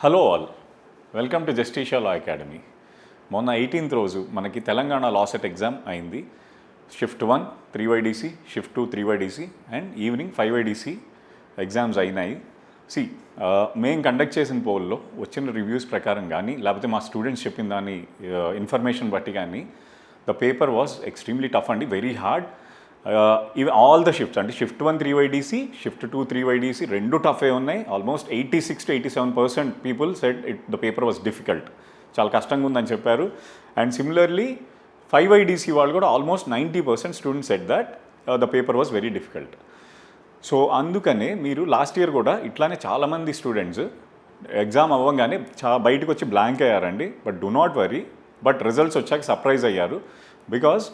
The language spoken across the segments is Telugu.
Hello all, welcome to Justitia law academy. మొన్న 18th రోజు మనకి తెలంగాణ లా సెట్ ఎగ్జామ్ అయింది. Shift 1 3YDC, shift 2 3YDC and evening 5YDC exams అయినాయి. మేము కండక్ట్ చేసిన పోల్లో వచ్చిన రివ్యూస్ ప్రకారం కానీ లేకపోతే మా స్టూడెంట్స్ చెప్పిన దాని ఇన్ఫర్మేషన్ బట్టి కానీ the paper was extremely tough అండి, వెరీ హార్డ్. ఇవి ఆల్ ద షిఫ్ట్స్ అంటే షిఫ్ట్ 1 3YDC, షిఫ్ట్ 2 3YDC రెండు టఫే ఉన్నాయి. Almost 86 to 87% people said the paper was difficult, చాలా కష్టంగా ఉందని చెప్పారు. అండ్ సిమిలర్లీ 5YDC వాళ్ళు కూడా almost 90% students said that the paper was very difficult. So అందుకనే మీరు లాస్ట్ ఇయర్ కూడా ఇట్లానే చాలామంది స్టూడెంట్స్ ఎగ్జామ్ అవ్వగానే బయటకు వచ్చి బ్లాంక్ అయ్యారండి. But do not worry, but results వచ్చాక సర్ప్రైజ్ అయ్యారు. Because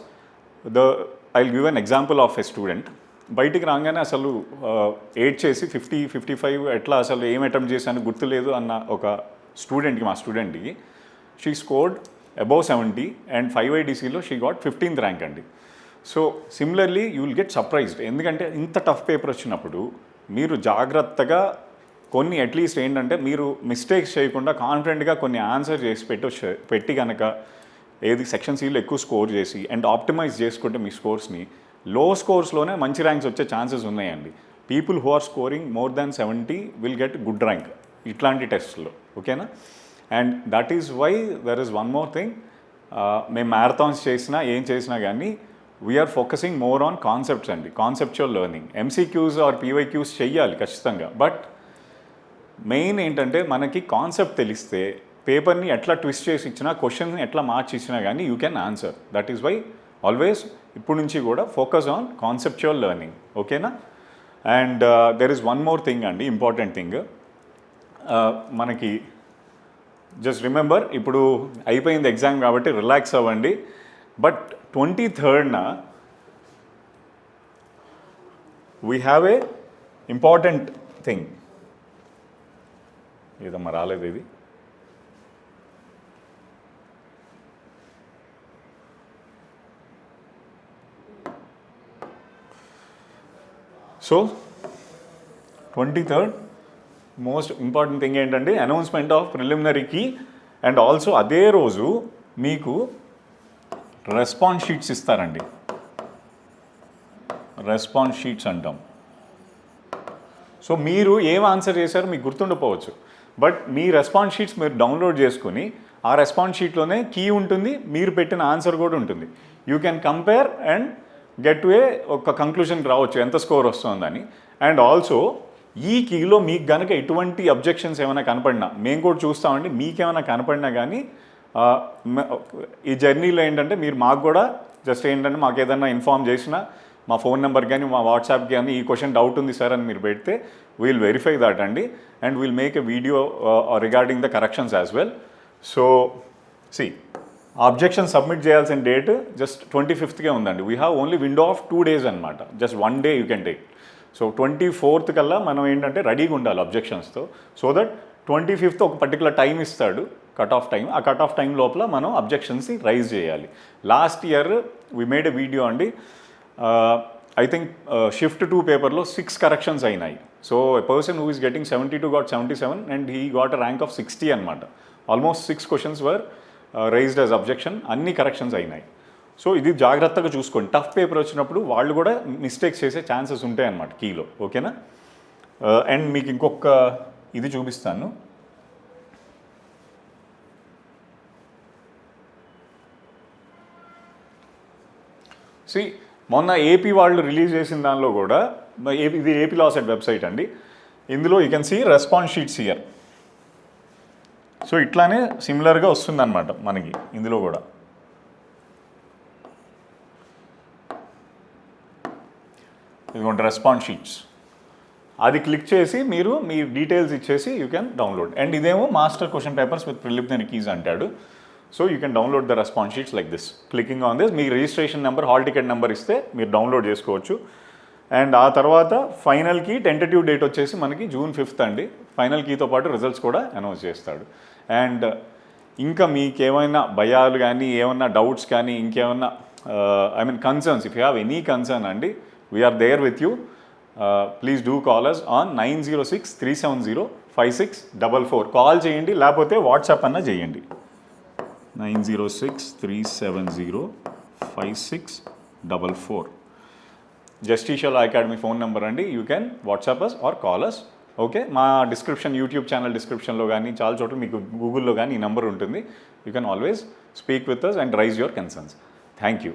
I give an example of a student. బయటికి రాగానే అసలు 8 చేసి 50 55 ఎట్లా అసలు ఏం అటెంప్ట్ చేశాను గుర్తులేదు అన్న ఒక స్టూడెంట్కి, మా స్టూడెంట్కి షీ స్కోర్డ్ అబౌవ్ 70 అండ్ 5YDCలో షీ గాట్ 15th ర్యాంక్ అండి. So similarly you will get surprised, ఎందుకంటే ఇంత టఫ్ పేపర్ వచ్చినప్పుడు మీరు జాగ్రత్తగా కొన్ని అట్లీస్ట్ ఏంటంటే మీరు మిస్టేక్స్ చేయకుండా కాన్ఫిడెంట్గా కొన్ని ఆన్సర్ చేసి పెట్టి కనుక ఏది సెక్షన్ సీలో ఎక్కువ స్కోర్ చేసి అండ్ ఆప్టిమైజ్ చేసుకుంటే మీ స్కోర్స్ని లో స్కోర్స్లోనే మంచి ర్యాంక్స్ వచ్చే ఛాన్సెస్ ఉన్నాయండి. People who are scoring more than 70 will get good rank ఇట్లాంటి టెస్ట్లో, ఓకేనా? And that is why there is one more thing. మేము మ్యారథాన్స్ చేసినా ఏం చేసినా కానీ we are focusing more on concepts అండి, కాన్సెప్చువల్ లెర్నింగ్. MCQs ఆర్ PYQs చెయ్యాలి ఖచ్చితంగా, బట్ మెయిన్ ఏంటంటే మనకి కాన్సెప్ట్ తెలిస్తే పేపర్ని ఎట్లా ట్విస్ట్ చేసి ఇచ్చినా, క్వశ్చన్ని ఎట్లా మార్చి ఇచ్చినా కానీ you can answer. That is why always ఇప్పుడు నుంచి కూడా ఫోకస్ ఆన్ కాన్సెప్చువల్ లెర్నింగ్, ఓకేనా? And there is one more thing అండి, ఇంపార్టెంట్ థింగ్. మనకి జస్ట్ రిమెంబర్, ఇప్పుడు అయిపోయింది ఎగ్జామ్ కాబట్టి రిలాక్స్ అవ్వండి. But 23rd we have a important thing. ఏదమ్మా రాలేదు ఇది. So 23rd most important thing ఏంటంటే announcement of preliminary key. And also అదే రోజు మీకు రెస్పాన్స్ షీట్స్ ఇస్తారండి. రెస్పాన్స్ షీట్స్ అంటాం. సో మీరు ఏం ఆన్సర్ చేశారో మీకు గుర్తుండిపోవచ్చు, బట్ మీ రెస్పాన్స్ షీట్స్ మీరు డౌన్లోడ్ చేసుకుని ఆ రెస్పాన్స్ షీట్లోనే కీ ఉంటుంది, మీరు పెట్టిన ఆన్సర్ కూడా ఉంటుంది. You can compare and get to ఒక కంక్లూషన్కి రావచ్చు ఎంత స్కోర్ వస్తుందని. అండ్ ఆల్సో ఈ కీలో మీకు కనుక ఎటువంటి అబ్జెక్షన్స్ ఏమైనా కనపడినా మేము కూడా చూస్తామండి. మీకేమైనా కనపడినా కానీ ఈ జర్నీలో ఏంటంటే మీరు మాకు కూడా జస్ట్ ఏంటంటే మాకు ఏదైనా ఇన్ఫార్మ్ చేసినా మా ఫోన్ నెంబర్ కానీ మా వాట్సాప్ కానీ ఈ క్వశ్చన్ డౌట్ ఉంది సార్ అని మీరు పెడితే వీల్ వెరిఫై దట్ అండి. And we'll make a video regarding the corrections as well. So objection submit చేయాల్సిన డేట్ జస్ట్ 25th ఉందండి. We have only window of 2 days అనమాట, just 1 day you can take. So 24th కల్లా మనం ఏంటంటే రెడీగా ఉండాలి అబ్జెక్షన్స్తో. సో దట్ 25th ఒక పర్టికులర్ టైం ఇస్తాడు, కట్ ఆఫ్ టైం. ఆ కట్ ఆఫ్ టైం లోపల మనం అబ్జెక్షన్స్ని రైజ్ చేయాలి. Last year we made a video అండి. ఐ థింక్ షిఫ్ట్ 2 పేపర్లో 6 కరెక్షన్స్ అయినాయి. So a person who is getting 72 got 77 and he got a rank of 60 అనమాట. ఆల్మోస్ట్ 6 questions వర్ రైజ్డ్ యాజ్ అబ్జెక్షన్, అన్ని కరెక్షన్స్ అయినాయి. సో ఇది జాగ్రత్తగా చూసుకోండి. టఫ్ పేపర్ వచ్చినప్పుడు వాళ్ళు కూడా మిస్టేక్స్ చేసే ఛాన్సెస్ ఉంటాయి అన్నమాట కీలో, ఓకేనా? అండ్ మీకు ఇంకొక ఇది చూపిస్తాను. మొన్న ఏపీ వాళ్ళు రిలీజ్ చేసిన దానిలో కూడా ఇది ఏపీ లా సెట్ వెబ్సైట్ అండి. ఇందులో you can see response sheets here. So ఇట్లానే సిమిలర్గా వస్తుందన్నమాట మనకి ఇందులో కూడా. ఇదిగోండి రెస్పాన్స్ షీట్స్. అది క్లిక్ చేసి మీరు మీ డీటెయిల్స్ ఇచ్చేసి యూ కెన్ డౌన్లోడ్. అండ్ ఇదేమో master question papers with preliminary keys అంటాడు. So you can download the response sheets like this. Clicking on this మీ registration number, hall ticket number ఇస్తే మీరు డౌన్లోడ్ చేసుకోవచ్చు. అండ్ ఆ తర్వాత ఫైనల్ కీ టెంటేటివ్ డేట్ వచ్చేసి మనకి June 5th అండి. ఫైనల్ కీతో పాటు రిజల్ట్స్ కూడా అనౌన్స్ చేస్తాడు. అండ్ ఇంకా మీకేమైనా భయాలు కానీ ఏమన్నా డౌట్స్ కానీ ఇంకేమన్నా I mean concerns, if you have any concern అండి, we are there with you. Please do call us on 906-370 5644 call చేయండి, లేకపోతే వాట్సాప్ అన్నా చేయండి. 9063705644. Justitia law academy phone number అండి. You can WhatsApp us or call us. Okay, మా డిస్క్రిప్షన్, యూట్యూబ్ ఛానల్ డిస్క్రిప్షన్లో కానీ చాలా చోట్ల మీకు గూగుల్లో కానీ ఈ నెంబర్ ఉంటుంది. You can always speak with us and raise your concerns. Thank you.